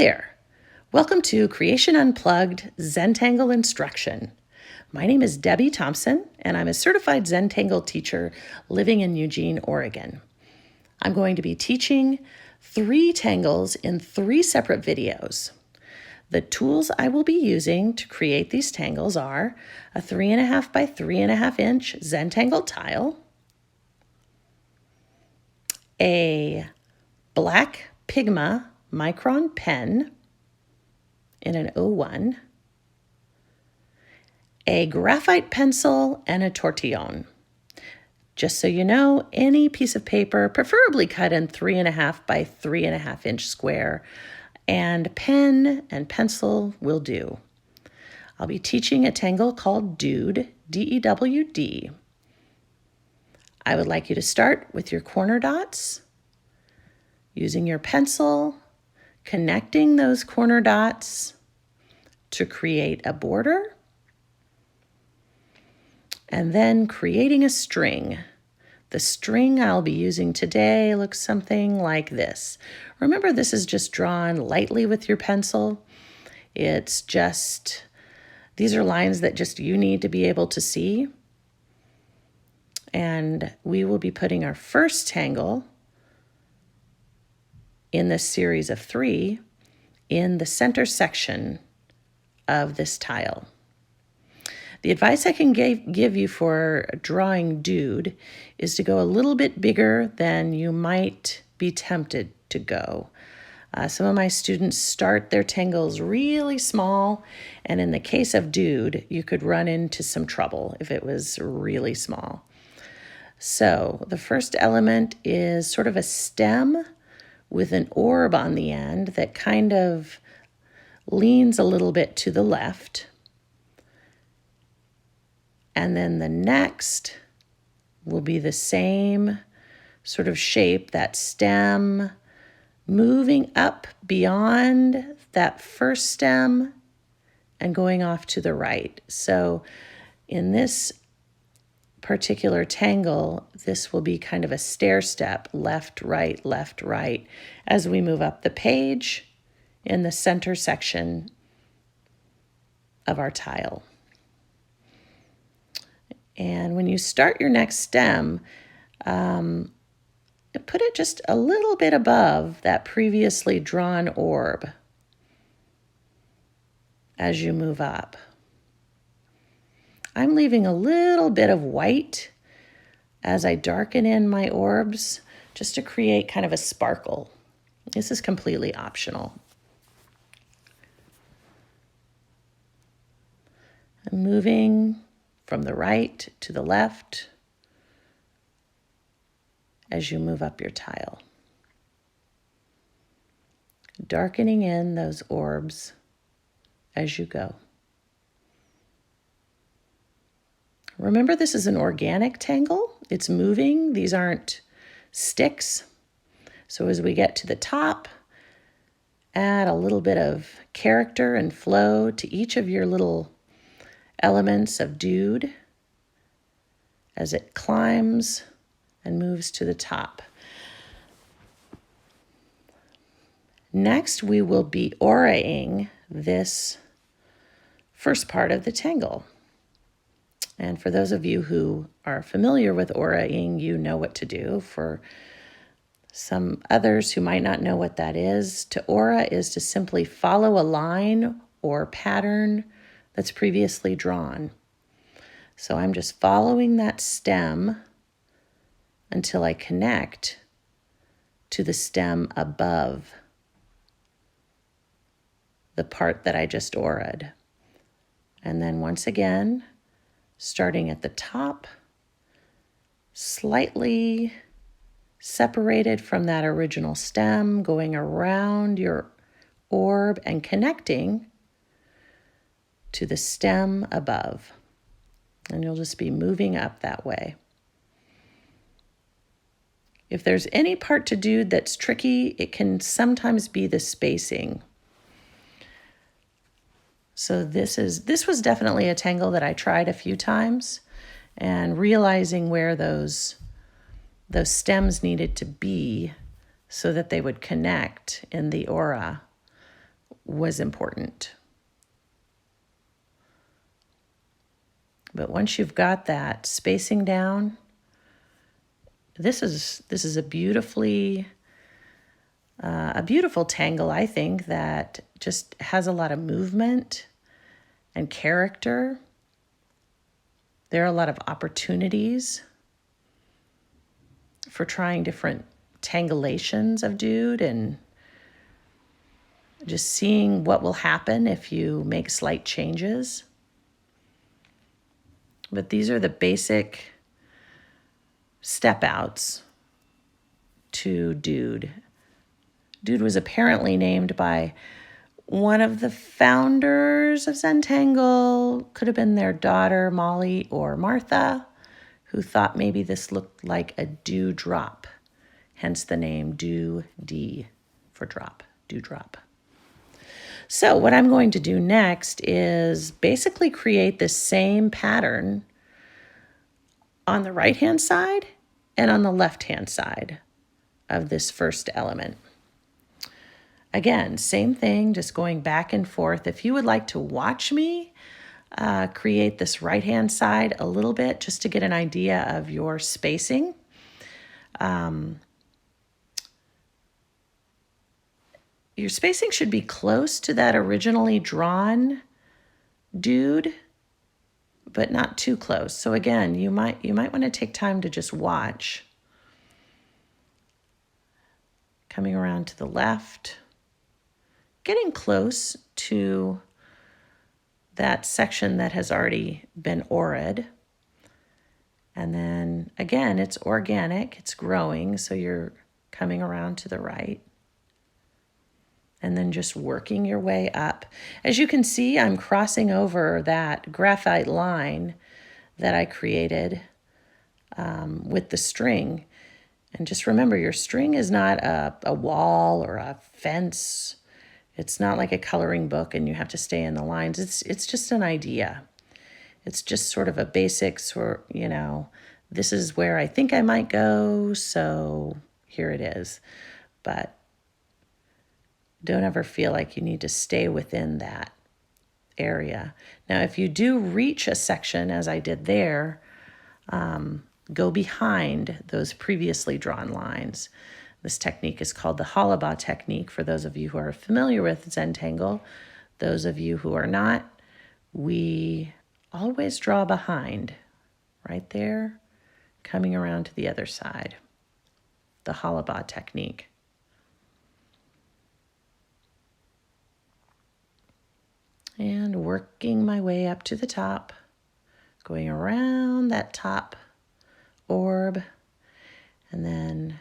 there. Welcome to Creation Unplugged Zentangle Instruction. My name is Debbie Thompson, and I'm a certified Zentangle teacher living in Eugene, Oregon. I'm going to be teaching 3 tangles in 3 separate videos. The tools I will be using to create these tangles are a 3.5 by 3.5 inch Zentangle tile, a black Pigma micron pen in an 01, a graphite pencil, and a tortillon. Just so you know, any piece of paper, preferably cut in 3.5 by 3.5 inch square, and pen and pencil will do. I'll be teaching a tangle called Dewed, D-E-W-D. I would like you to start with your corner dots, using your pencil, connecting those corner dots to create a border, and then creating a string. The string I'll be using today looks something like this. Remember, this is just drawn lightly with your pencil. It's just, these are lines that just you need to be able to see. And we will be putting our first tangle in this series of 3 in the center section of this tile. The advice I can give you for drawing Dewed is to go a little bit bigger than you might be tempted to go. Some of my students start their tangles really small, and in the case of Dewed, you could run into some trouble if it was really small. So the first element is sort of a stem with an orb on the end that kind of leans a little bit to the left. And then the next will be the same sort of shape, that stem moving up beyond that first stem and going off to the right. So in this particular tangle, this will be kind of a stair step, left, right, as we move up the page in the center section of our tile. And when you start your next stem, put it just a little bit above that previously drawn orb as you move up. I'm leaving a little bit of white as I darken in my orbs just to create kind of a sparkle. This is completely optional. I'm moving from the right to the left as you move up your tile. Darkening in those orbs as you go. Remember, this is an organic tangle. It's moving. These aren't sticks. So as we get to the top, add a little bit of character and flow to each of your little elements of Dewed as it climbs and moves to the top. Next, we will be auraing this first part of the tangle. And for those of you who are familiar with auraing, you know what to do. For some others who might not know what that is, to aura is to simply follow a line or pattern that's previously drawn. So I'm just following that stem until I connect to the stem above the part that I just auraed. And then once again, starting at the top, slightly separated from that original stem, going around your orb and connecting to the stem above. And you'll just be moving up that way. If there's any part to do that's tricky, it can sometimes be the spacing. So this was definitely a tangle that I tried a few times, and realizing where those stems needed to be so that they would connect in the aura was important. But once you've got that spacing down, this is a beautiful tangle, I think, that just has a lot of movement and character. There are a lot of opportunities for trying different tangulations of dude and just seeing what will happen if you make slight changes. But these are the basic step outs to dude. Dude was apparently named by one of the founders of Zentangle. Could have been their daughter, Molly or Martha, who thought maybe this looked like a dewdrop. Hence the name D for drop, dewdrop. So what I'm going to do next is basically create this same pattern on the right-hand side and on the left-hand side of this first element. Again, same thing, just going back and forth. If you would like to watch me create this right-hand side a little bit, just to get an idea of your spacing, your spacing should be close to that originally drawn dude, but not too close. So again, you might want to take time to just watch. Coming around to the left, getting close to that section that has already been auraed. And then again, it's organic, it's growing, so you're coming around to the right. And then just working your way up. As you can see, I'm crossing over that graphite line that I created with the string. And just remember, your string is not a wall or a fence. It's not like a coloring book and you have to stay in the lines. It's just an idea. It's just sort of a basic sort, this is where I think I might go, so here it is. But don't ever feel like you need to stay within that area. Now, if you do reach a section, as I did there, go behind those previously drawn lines. This technique is called the Hollabah technique for those of you who are familiar with Zentangle. Those of you who are not, we always draw behind, right there, coming around to the other side. The Hollabah technique. And working my way up to the top, going around that top orb, and then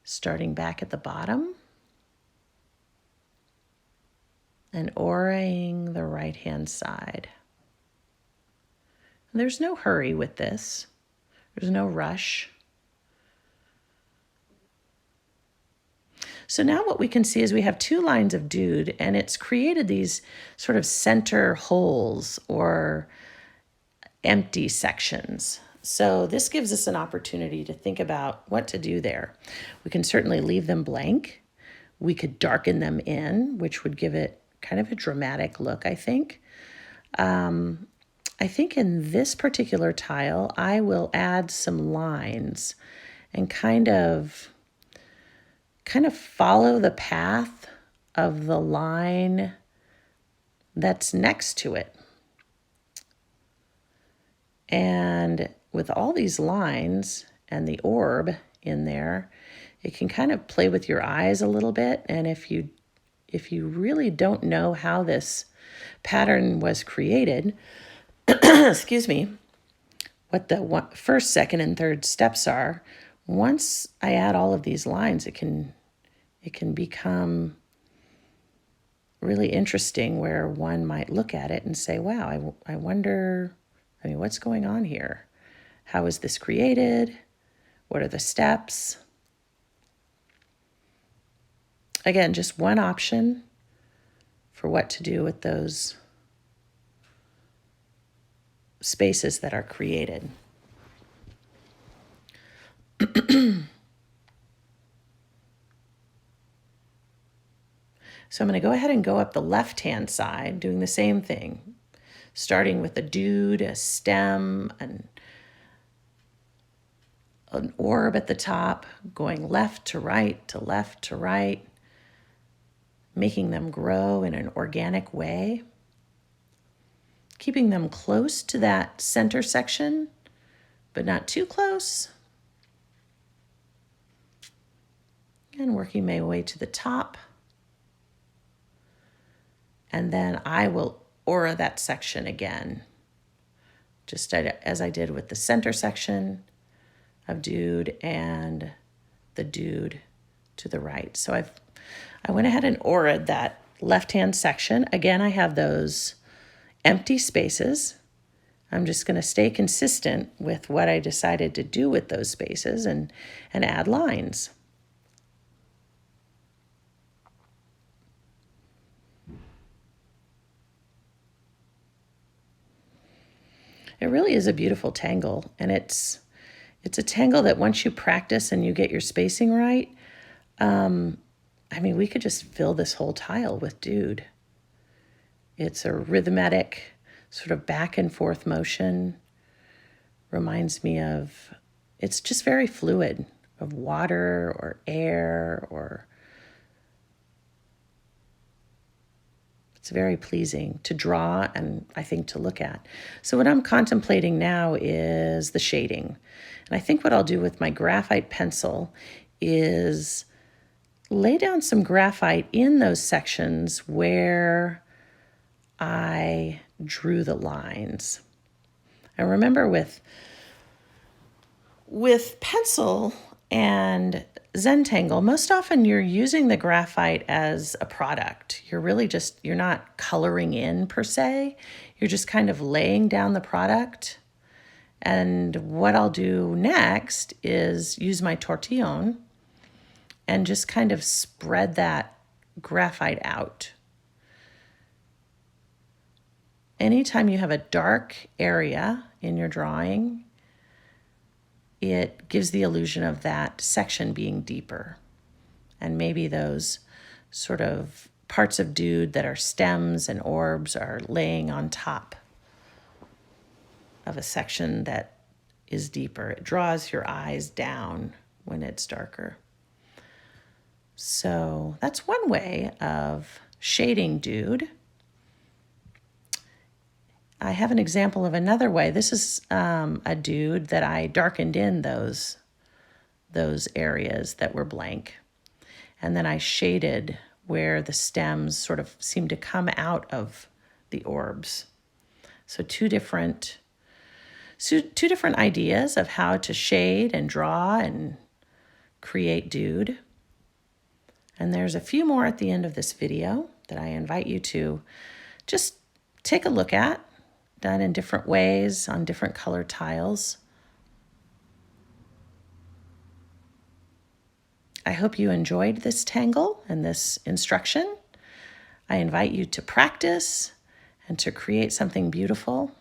starting back at the bottom and auraing the right-hand side. And there's no hurry with this. There's no rush. So now what we can see is we have two lines of dude, and it's created these sort of center holes or empty sections. So this gives us an opportunity to think about what to do there. We can certainly leave them blank. We could darken them in, which would give it kind of a dramatic look, I think. I think in this particular tile, I will add some lines and kind of follow the path of the line that's next to it. And with all these lines and the orb in there, it can kind of play with your eyes a little bit. And if you really don't know how this pattern was created, excuse me, what the first, second, and third steps are, once I add all of these lines, it can become really interesting, where one might look at it and say, wow, I wonder, what's going on here? How is this created? What are the steps? Again, just one option for what to do with those spaces that are created. So I'm going to go ahead and go up the left-hand side, doing the same thing, starting with a dude, a stem, an orb at the top, going left to right to left to right, making them grow in an organic way, keeping them close to that center section, but not too close, and working my way to the top. And then I will aura that section again, just as I did with the center section of dude and the dude to the right. So I went ahead and auraed that left-hand section. Again, I have those empty spaces. I'm just going to stay consistent with what I decided to do with those spaces and add lines. It really is a beautiful tangle, and it's a tangle that once you practice and you get your spacing right, I mean, we could just fill this whole tile with dude. It's a rhythmic sort of back and forth motion. Reminds me of, it's just very fluid, of water or air, or it's very pleasing to draw and I think to look at. So what I'm contemplating now is the shading. And I think what I'll do with my graphite pencil is lay down some graphite in those sections where I drew the lines. I remember with pencil and Zentangle, most often you're using the graphite as a product. You're not coloring in per se. You're just kind of laying down the product. And what I'll do next is use my tortillon and just kind of spread that graphite out. Anytime you have a dark area in your drawing, it gives the illusion of that section being deeper. And maybe those sort of parts of dude that are stems and orbs are laying on top of a section that is deeper. It draws your eyes down when it's darker. So that's one way of shading dude. I have an example of another way. This is a dude that I darkened in those areas that were blank. And then I shaded where the stems sort of seem to come out of the orbs. So two different ideas of how to shade and draw and create dude. And there's a few more at the end of this video that I invite you to just take a look at, done in different ways on different color tiles. I hope you enjoyed this tangle and this instruction. I invite you to practice and to create something beautiful.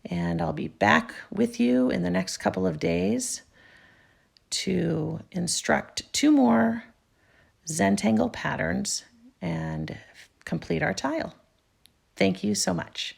And I'll be back with you in the next couple of days to instruct 2 more Zentangle patterns and complete our tile. Thank you so much.